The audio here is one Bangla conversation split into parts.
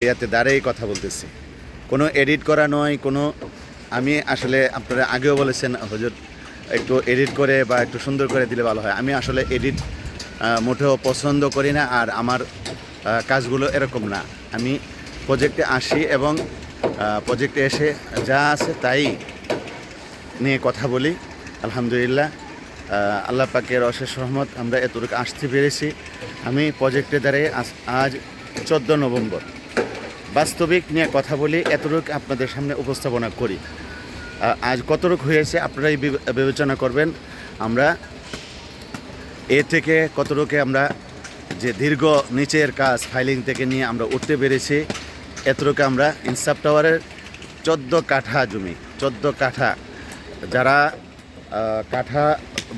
ইয়াতে দাঁড়িয়েই কথা বলতেছি, কোনো এডিট করা নয়। কোনো আমি আসলে আপনারা আগেও বলেছেন হুজুর একটু এডিট করে বা একটু সুন্দর করে দিলে ভালো হয়। আমি আসলে এডিট মোটেও পছন্দ করি না, আর আমার কাজগুলো এরকম না। আমি প্রজেক্টে আসি এবং প্রজেক্টে এসে যা আছে তাই নিয়ে কথা বলি। আলহামদুলিল্লাহ, আল্লাহ পাকের অশেষ রহমত আমরা এতটুকু আসতে পেরেছি। আমি প্রজেক্টে দাঁড়িয়ে আজ 14 নভেম্বর বাস্তবিক নিয়ে কথা বলি, এতটুকু আপনাদের সামনে উপস্থাপনা করি। আজ কতটুকু হয়েছে আপনারাই বিবেচনা করবেন। আমরা এ থেকে কতটুকু আমরা যে দীর্ঘ নিচের কাজ ফাইলিং থেকে নিয়ে আমরা উঠতে পেরেছি, এতটুকু আমরা ইনসাফ টাওয়ারের 14 কাঠা জমি, 14 কাঠা, যারা কাঠা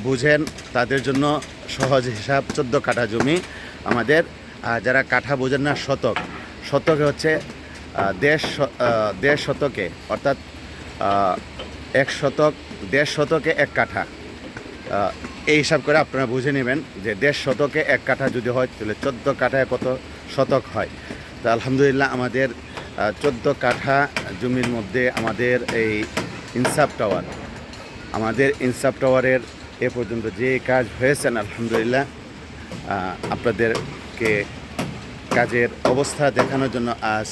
বুঝেন তাদের জন্য সহজ হিসাব 14 কাঠা জমি আমাদের। যারা কাঠা বোঝেন না, শতকে হচ্ছে 1.5 শতকে, অর্থাৎ 1 শতক, 1.5 শতকে 1 কাঠা। এই হিসাব করে আপনারা বুঝে নেবেন যে 1.5 শতকে 1 কাঠা যদি হয় তাহলে 14 কাঠায় কত শতক হয়। তো আলহামদুলিল্লাহ আমাদের 14 কাঠা জমির মধ্যে আমাদের এই ইনসাফ টাওয়ার, আমাদের ইনসাফ টাওয়ারের এ পর্যন্ত যে কাজ হয়েছেন আলহামদুলিল্লাহ, আপনাদেরকে কাজের অবস্থা দেখানোর জন্য আজ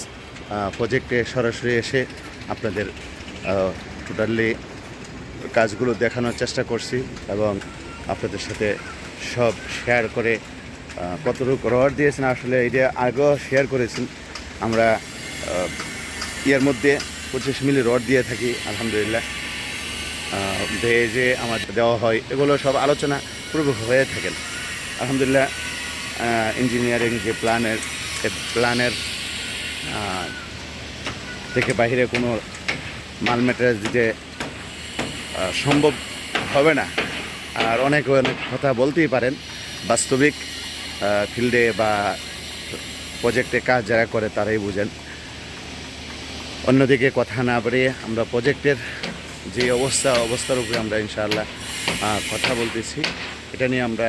প্রজেক্টে সরাসরি এসে আপনাদের টোটালি কাজগুলো দেখানোর চেষ্টা করছি এবং আপনাদের সাথে সব শেয়ার করে কতটুকু রড দিয়েছেন আসলে এটা আগেও শেয়ার করেছেন। আমরা এর মধ্যে 25 মিলি রড দিয়ে থাকি আলহামদুলিল্লাহ। ভেজে আমাদের দেওয়া হয়, এগুলো সব আলোচনা পূর্বক হয়ে থাকেন আলহামদুলিল্লাহ। ইঞ্জিনিয়ারিং যে প্ল্যানের থেকে বাইরে কোনো মাল ম্যাটেরিয়াল দিতে সম্ভব হবে না। আর অনেক কথা বলতেই পারেন, বাস্তবিক ফিল্ডে বা প্রজেক্টে কাজ যারা করে তারাই বুঝেন। অন্যদিকে কথা না বাড়িয়ে আমরা প্রজেক্টের যে অবস্থার উপরে আমরা ইনশাআল্লাহ কথা বলতেছি, এটা নিয়ে আমরা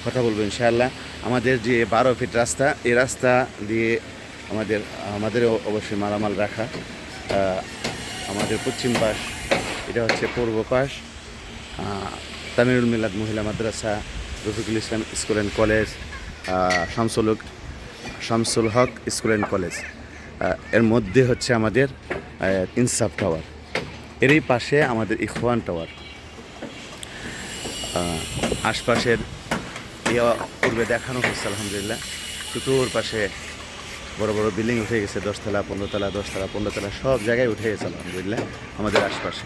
কথা বলবো ইনশাআল্লাহ। আমাদের যে 12 ফিট রাস্তা, এই রাস্তা দিয়ে আমাদেরও অবশ্যই মালামাল রাখা। আমাদের পশ্চিম পাশ, এটা হচ্ছে পূর্ব পাশ, Tamirul Milad Mahila Madrasa, Rafiqul Islam school and college, Shamsul Haque school and college, এর মধ্যে হচ্ছে আমাদের ইনসাফ টাওয়ার। এরই পাশে আমাদের ইখওয়ান টাওয়ার। আশপাশের পূর্বে দেখানো হচ্ছে আলহামদুলিল্লাহ। চতুর পাশে বড় বড় বিল্ডিং উঠে গেছে, 10 তলা, 15 তলা, 10 তলা, 15 তলা, সব জায়গায় উঠে গেছে আলহামদুলিল্লাহ আমাদের আশপাশে।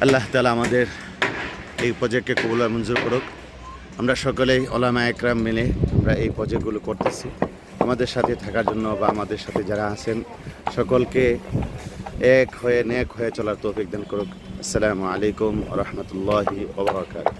আল্লাহ তাআলা আমাদের এই প্রজেক্টকে কবুল আর মঞ্জুর করুক। আমরা সকলেই ওলামা একরাম মিলে আমরা এই প্রজেক্টগুলো করতেছি। আমাদের সাথে থাকার জন্য বা আমাদের সাথে যারা আছেন সকলকে নেক হয়ে চলার তৌফিক দান করুক। আসসালামু আলাইকুম ওয়া রাহমাতুল্লাহি ওয়া বারাকাতুহু।